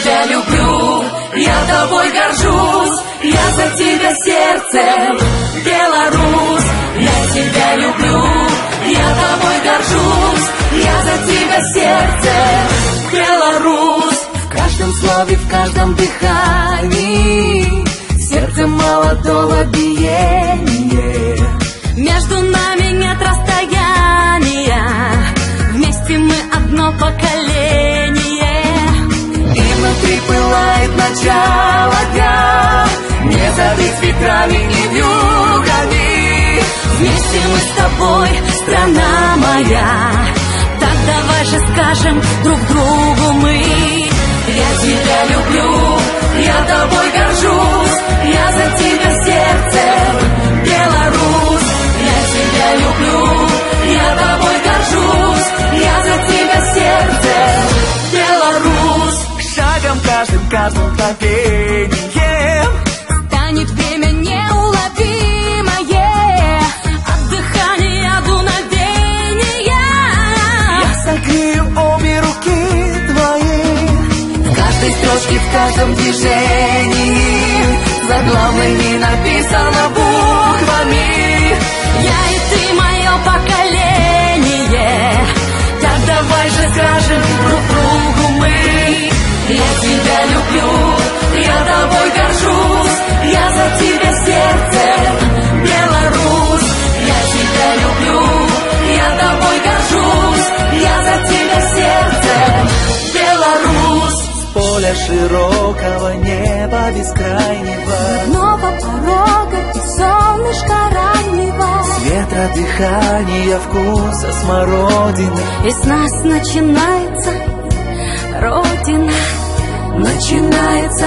Я люблю, я тобой горжусь, я за тебя сердцем, Беларусь. Я тебя люблю, я тобой горжусь, я за тебя сердцем, Беларусь. В каждом слове, в каждом дыхании сердце молодого биения. Между нами нет расстояния, вместе мы одно поколение. И внутри пылает начало дня, не забыть ветрами и вьюгами. Вместе мы с тобой, страна моя, так давай же скажем друг другу мы. Я тебя люблю, я тобой горжусь, я за тебя сердцем, Беларусь. Я тебя люблю, я тобой горжусь, я за тебя сердцем, Беларусь. Шагом каждым мгновением станет время неуловимое от дыхания дуновения. я согрею обе руки твои. В каждой строчке, в каждом движении заглавными написано буквами. Я и ты, мое поколение, так давай же скажем друг другу мы. Я тебя люблю, я тобой горжусь, я за тебя сердцем, Беларусь. Я тебя люблю, я тобой горжусь, я за тебя сердцем, Беларусь. С поля широкого неба бескрайнего, Родного порога и солнышка раннего, с ветра дыхания вкуса смородины. и с нас начинается Родина. Начинается